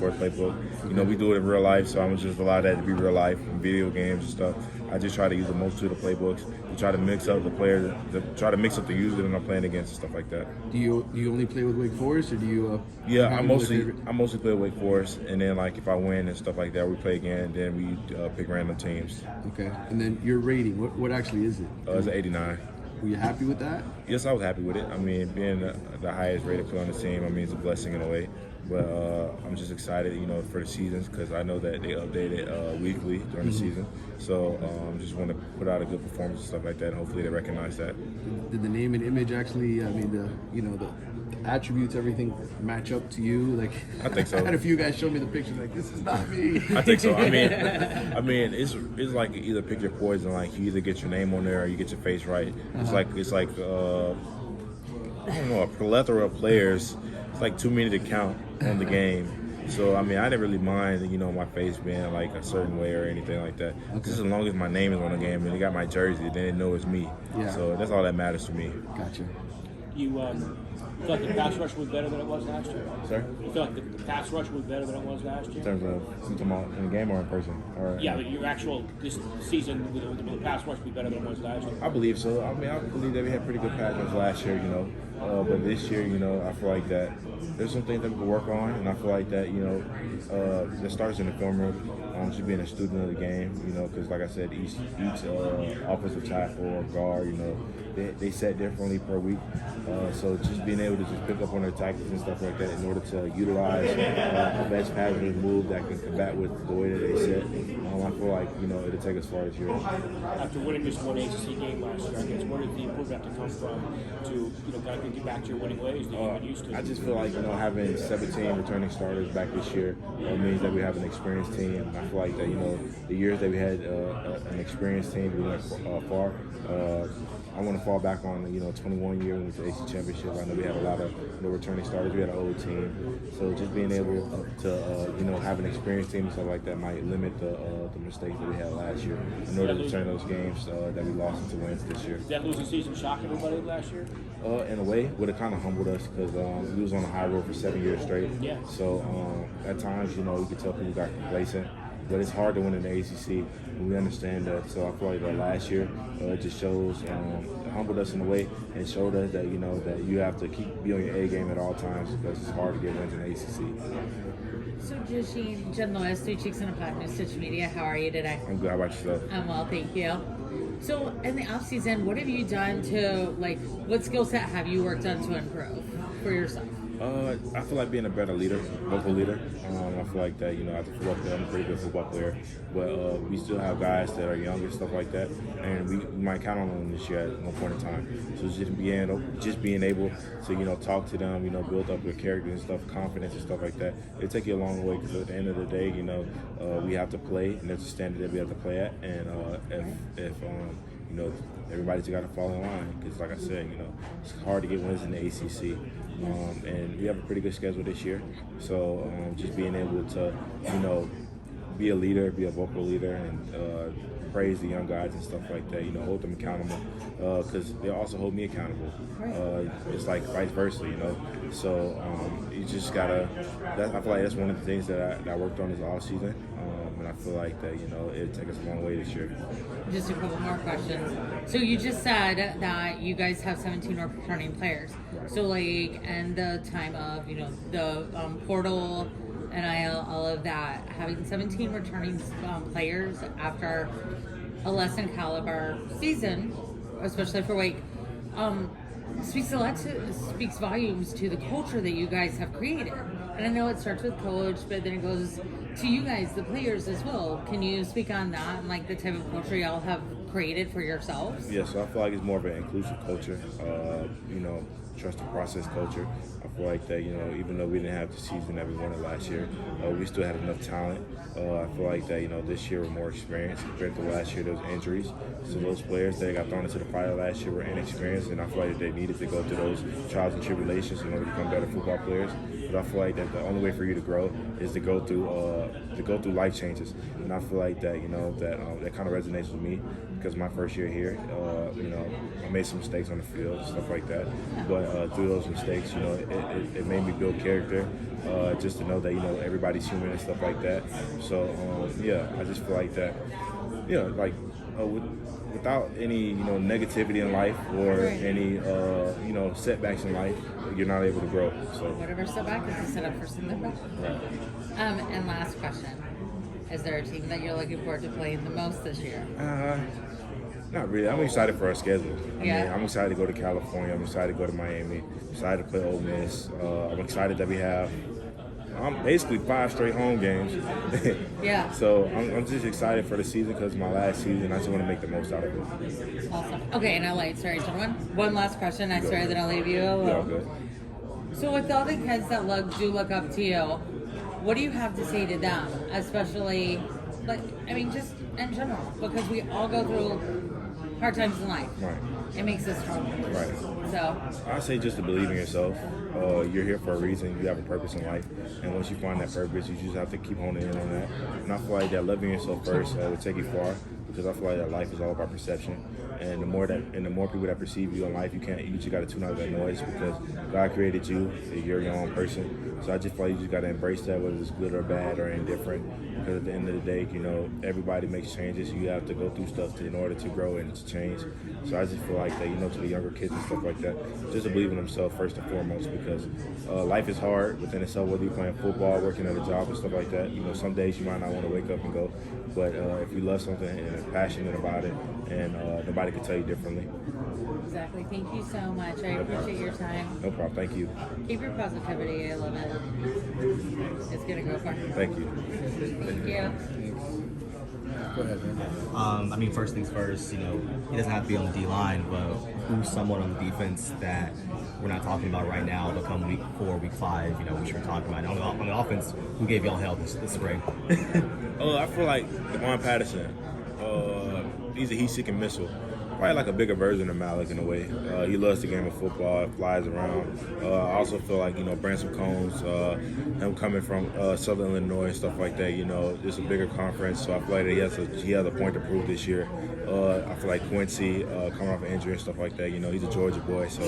Wake Forest playbook. You know, we do it in real life, so I'm just allow that to be real life in video games and stuff. I just try to use the multitude of playbooks to try to mix up the players, to try to mix up the users that I'm playing against and stuff like that. Do you only play with Wake Forest, or do you? Yeah, I mostly play with Wake Forest, and then like if I win and stuff like that, we play again. Then we pick random teams. Okay, and then your rating, what actually is it? It's an 89. Were you happy with that? Yes, I was happy with it. I mean, being the highest rated player on the team, I mean, it's a blessing in a way. But I'm just excited, you know, for the seasons because I know that they update it weekly during the season. So just want to put out a good performance and stuff like that. And hopefully they recognize that. Did the name and image actually? I mean, the attributes, everything match up to you? Like, I think so. I had a few guys show me the pictures. Like, this is not me. I think so. I mean, it's like either pick your poison. Like you either get your name on there or you get your face right. It's like I don't know, a plethora of players. It's like too many to count on the game. So, I mean, I didn't really mind, you know, my face being like a certain way or anything like that. Okay. Just as long as my name is on the game and they got my jersey, then they know it's me. Yeah. So that's all that matters to me. Gotcha. You feel like the pass rush was better than it was last year? Sorry? You feel like the pass rush was better than it was last year? In terms of in the game or in person? Or, yeah, but your actual this season, will the pass rush be better than it was last year? I believe so. I mean, I believe that we had pretty good pass rush last year, you know. But this year, you know, I feel like that there's some things that we can work on, and I feel like that, you know, that starts in the film room. Just being a student of the game, you know, because like I said, each offensive tackle or guard, you know, they set differently per week. So just being able to just pick up on their tactics and stuff like that in order to utilize the best passing move that can combat with the way that they set. I feel like, you know, it'll take us far this year. After winning this one ACC game last year, I guess where did the improvement have to come from to, you know, kind of get back to your winning ways that you've been used to? I just feel like, you know, having 17 returning starters back this year means that we have an experienced team. I feel like that, you know, the years that we had an experienced team, we went far. I want to fall back on, you know, 21 year when we went to the ACC Championship. I know we had a lot of, you know, returning starters. We had an old team. So just being able to, you know, have an experienced team and stuff like that might limit the mistakes that we had last year in order to turn those games that we lost into wins this year. Did that losing season shock everybody last year? In a way, would have kind of humbled us because we was on a high road for 7 years straight. Yeah. So at times, you know, we could tell people got complacent. But it's hard to win in the ACC, and we understand that. So I feel like that last year it just shows, humbled us in a way, and showed us that, you know, that you have to be on your A game at all times because it's hard to get wins in the ACC. So Jasheen, Jen Lewis, 3 Cheeks in a Pod, News Stitch Media. How are you today? I'm good. How about yourself? I'm well, thank you. So in the off season, what have you done to, like, what skill set have you worked on to improve for yourself? I feel like being a better leader, vocal leader. I feel like that, you know, as a football player, I'm a pretty good football player. But we still have guys that are young and stuff like that, and we might count on them this year at one point in time. So just being able to, you know, talk to them, you know, build up their character and stuff, confidence and stuff like that. It'll take you a long way because at the end of the day, you know, we have to play, and there's a standard that we have to play at. And if you know, everybody's got to fall in line because, like I said, you know, it's hard to get wins in the ACC. And we have a pretty good schedule this year. So just being able to, you know, be a leader, be a vocal leader, and praise the young guys and stuff like that, you know, hold them accountable because they also hold me accountable. It's like vice versa, you know. So you just gotta, I feel like that's one of the things that I worked on this off season. And I feel like that, you know, it'll take us a long way this year. Just a couple more questions. So you just said that you guys have 17 returning players. So like, and the time of, you know, the portal, NIL, all of that, having 17 returning players after a less than caliber season, especially for Wake, speaks volumes to the culture that you guys have created. And I know it starts with coach, but then it goes to you guys, the players as well. Can you speak on that and like the type of culture y'all have created for yourselves? Yeah, so I feel like it's more of an inclusive culture, you know, trust the process culture. I feel like that, you know, even though we didn't have the season that we wanted last year, we still had enough talent. I feel like that, you know, this year we're more experienced compared to last year. There was injuries. So those players that got thrown into the fire last year were inexperienced, and I feel like they needed to go through those trials and tribulations in order to become better football players. but I feel like that the only way for you to grow is to go through life changes, and I feel like that that kind of resonates with me because my first year here, I made some mistakes on the field, stuff like that, but through those mistakes, it made me build character, just to know that everybody's human and stuff like that. So I just feel like that, without any negativity in life or any setbacks in life, you're not able to grow. So Whatever setback is a setup for something better. right. And last question: is there a team that you're looking forward to playing the most this year? Not really. I'm excited for our schedule. Yeah. I'm excited to go to California. I'm excited to go to Miami. I'm excited to play Ole Miss. I'm excited that we have basically 5 straight home games. Yeah. So I'm just excited for the season because it's my last season. I just want to make the most out of it. Awesome. Okay, and sorry, gentlemen. One last question. I swear, then I'll leave you Yeah, alone. good. So with all the kids that do look up to you, what do you have to say to them? Especially, just in general, because we all go through hard times in life. Right. It makes us stronger. Right. So, I say just to believe in yourself. You're here for a reason. You have a purpose in life, and once you find that purpose, you just have to keep honing in on that. And I feel like that loving yourself first will take you far, because I feel like that life is all about perception. And the more people that perceive you in life, you just got to tune out that noise, because God created you. You're your own person. So I just feel like you just got to embrace that, whether it's good or bad or indifferent. Because at the end of the day, everybody makes changes. You have to go through stuff in order to grow and to change. So I just feel like that, to the younger kids and stuff like that, just to believe in themselves first and foremost, because life is hard within itself, whether you're playing football, working at a job and stuff like that. Some days you might not want to wake up and go, but if you love something and are passionate about it, and nobody can tell you differently. exactly. Thank you so much. I appreciate your time. No problem. Thank you. Keep your positivity. I love it. It's going to go far. Thank you. Thank you. Go ahead, man. First things first, he doesn't have to be on the D-line, but who's someone on the defense that we're not talking about right now, but come week 4, week 5, we should be talking about. On the offense, who gave y'all hell this spring? I feel like Devon Patterson. He's a heat-seeking missile. Probably like a bigger version of Malik in a way. He loves the game of football, flies around. I also feel like, Branson Combs, him coming from Southern Illinois and stuff like that, just a bigger conference. So I feel like he has a point to prove this year. I feel like Quincy, coming off an injury and stuff like that, he's a Georgia boy. So,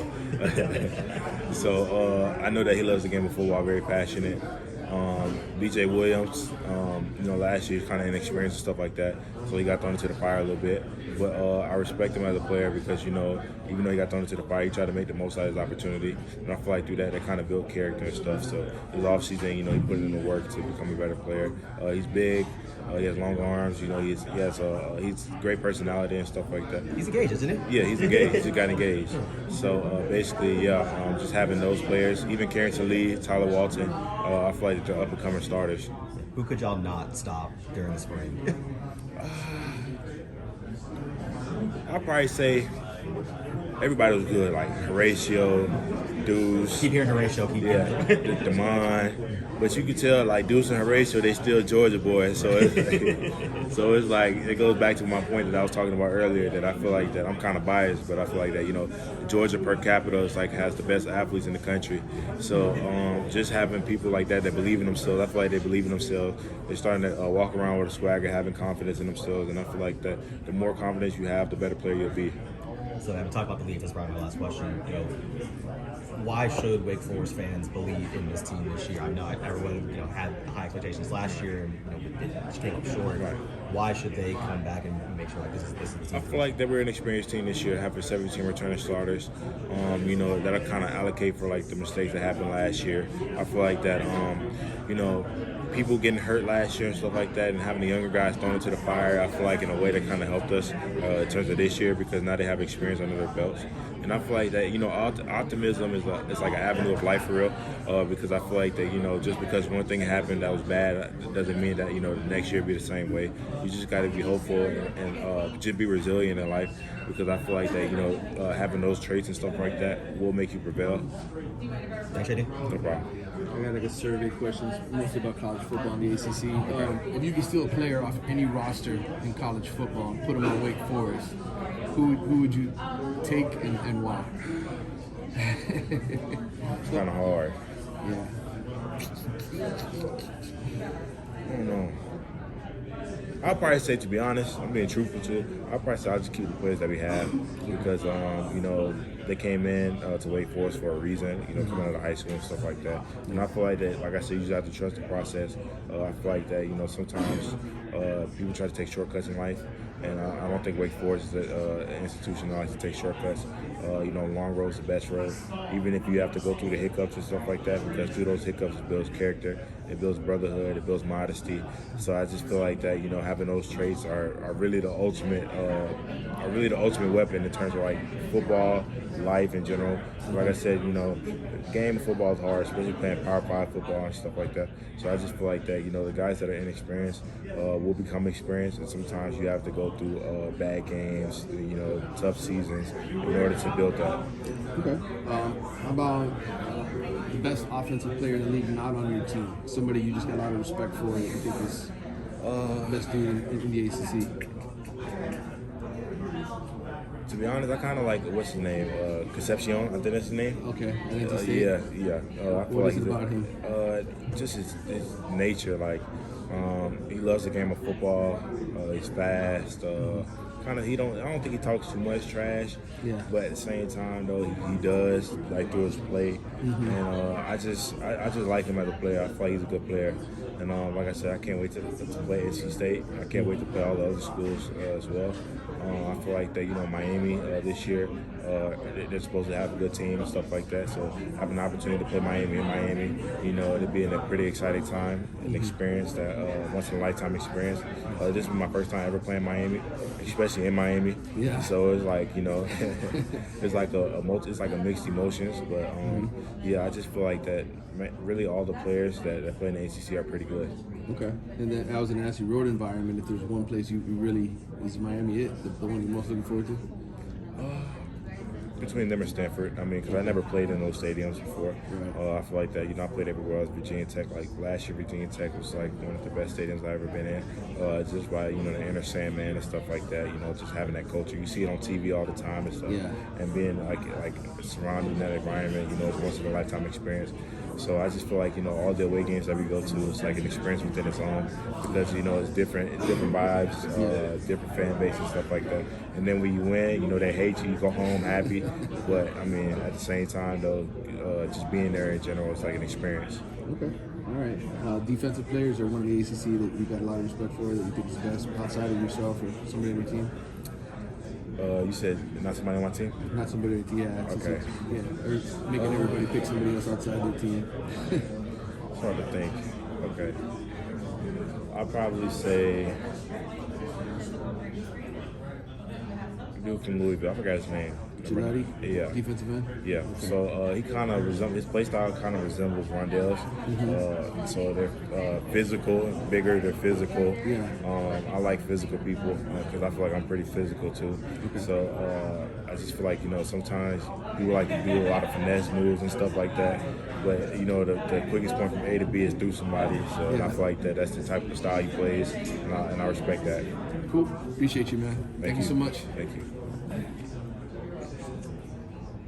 I know that he loves the game of football, very passionate. BJ Williams, last year kind of inexperienced and stuff like that, so he got thrown into the fire a little bit. But I respect him as a player because, even though he got thrown into the fire, he tried to make the most out of his opportunity. And I feel like through that, they kind of built character and stuff. So his offseason, he put in the work to become a better player. He's big. He has long arms. He's great personality and stuff like that. He's engaged, isn't he? Yeah, he's engaged. He just got engaged. So basically, just having those players, even Carrington Lee, Tyler Walton, I feel like they're up-and-coming starters. Who could y'all not stop during the spring? I'd probably say everybody was good, like Horatio, Deuce. Keep hearing Horatio. Damon. But you can tell, like, Deuce and Horatio, they still Georgia boys. So it's like, it goes back to my point that I was talking about earlier, that I feel like that I'm kind of biased, but I feel like that, Georgia per capita is like has the best athletes in the country. So just having people like that believe in themselves, I feel like they believe in themselves. They're starting to walk around with a swagger, having confidence in themselves, and I feel like that the more confidence you have, the better player you'll be. So I'm talking about belief. That's probably my last question. Why should Wake Forest fans believe in this team this year? I know everyone had high expectations last year and it just came up short. Right. Why should they come back and make sure this is the team? I feel like that we're an experienced team this year, having 17 returning starters. That'll kind of allocate for like the mistakes that happened last year. I feel like that, people getting hurt last year and stuff like that, and having the younger guys thrown into the fire, I feel like in a way that kind of helped us in terms of this year, because now they have experience under their belts. And I feel like that, optimism is like an avenue of life for real, because I feel like that, just because one thing happened that was bad, doesn't mean that, the next year be the same way. You just got to be hopeful and just be resilient in life, because I feel like that, having those traits and stuff like that will make you prevail. Thanks, JD. No problem. I got like a survey questions mostly about college football in the ACC. If you could steal a player off any roster in college football and put him on Wake Forest, who would you take and why? It's kind of hard. Yeah. I don't know. I'll probably say, to be honest, I'm being truthful too. I'll probably say I'll just keep the players that we have because, you know, they came in to Wake Forest for a reason, you know, coming out of high school and stuff like that. And I feel like that, like I said, you just have to trust the process. I feel like that, you know, sometimes people try to take shortcuts in life. And I don't think Wake Forest is an institution that likes to take shortcuts. You know, long road's the best road, even if you have to go through the hiccups and stuff like that, because through those hiccups it builds character, it builds brotherhood, it builds modesty. So I just feel like that, you know, having those traits are really the ultimate weapon in terms of like football, life in general. Like I said, you know, the game of football is hard, especially playing Power 5 football and stuff like that. So I just feel like that, you know, the guys that are inexperienced will become experienced, and sometimes you have to go through bad games, you know, tough seasons in order to build that. Okay. How about the best offensive player in the league not on your team? Somebody you just got a lot of respect for and you think is best dude in the ACC? To be honest, I kind of like, what's his name? Concepcion, I think that's his name. Okay. Yeah. I feel What like is it about him? Just his nature, like he loves the game of football. He's fast. I don't think he talks too much trash. Yeah. But at the same time, though, he does like through his play, and I just like him as a player. I feel like he's a good player, and like I said, I can't wait to play NC State. I can't wait to play all the other schools as well. I feel like that, you know, Miami this year, they're supposed to have a good team and stuff like that. So having an opportunity to play Miami in Miami, you know, it'd be a pretty exciting time, an experience that once in a lifetime experience. This is my first time ever playing Miami, especially in Miami. Yeah. So it's like, you know, it's like it's like a mixed emotions. But yeah, I just feel like that really all the players that play in the ACC are pretty good. Okay. And then I was in an SC road environment. If there's one place you really, is Miami the one you're most looking forward to? Between them and Stanford, I mean, because I never played in those stadiums before. Right. I feel like that, you know, I played everywhere else. Virginia Tech, like last year, Virginia Tech was like one of the best stadiums I've ever been in. Just by, you know, the inner Sandman and stuff like that. You know, just having that culture. You see it on TV all the time and stuff. Yeah. And being like surrounded in that environment, you know, it's once in a lifetime experience. So I just feel like, you know, all the away games that we go to, it's like an experience within its own, because, you know, it's different vibes, different fan base and stuff like that. And then when you win, you know, they hate you, you go home happy. But I mean, at the same time though, just being there in general, it's like an experience. Okay. All right. Defensive players are one of the ACC that you got a lot of respect for, that you think is best outside of yourself or somebody on your team? You said not somebody on my team? Not somebody, yeah. Okay. Yeah, or making everybody pick somebody else outside their team. It's hard to think. Okay. I'll probably say dude from Louisville. I forgot his name. Giannotti? Yeah. Defensive end? Yeah. Okay. So he kind of his play style kind of resembles Rondell's. So they're physical, bigger. They're physical. Yeah. I like physical people because I feel like I'm pretty physical too. Okay. So I just feel like, you know, sometimes people like to do a lot of finesse moves and stuff like that. But you know, the quickest point from A to B is through somebody. So and I feel like that's the type of style he plays, and I respect that. Cool. Appreciate you, man. Thank you so much. Thank you.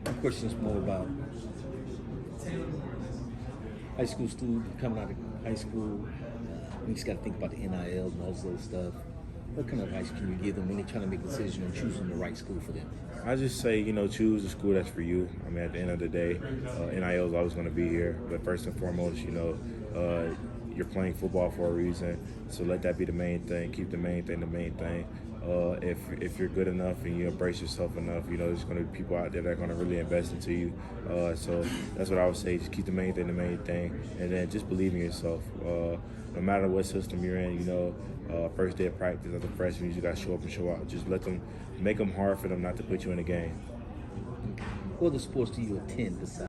My question is more about high school student coming out of high school. You just got to think about the NIL and all those stuff. What kind of advice can you give them when they're trying to make a decision on choosing the right school for them? I just say, you know, choose a school that's for you. I mean, at the end of the day, NIL is always going to be here. But first and foremost, you know, you're playing football for a reason. So let that be the main thing. Keep the main thing the main thing. If you're good enough and you embrace yourself enough, you know, there's going to be people out there that are going to really invest into you. So that's what I would say. Just keep the main thing the main thing. And then just believe in yourself. No matter what system you're in, you know, first day of practice as a freshman, you just got to show up and show out. Just make them hard for them not to put you in the game. What other sports do you attend besides?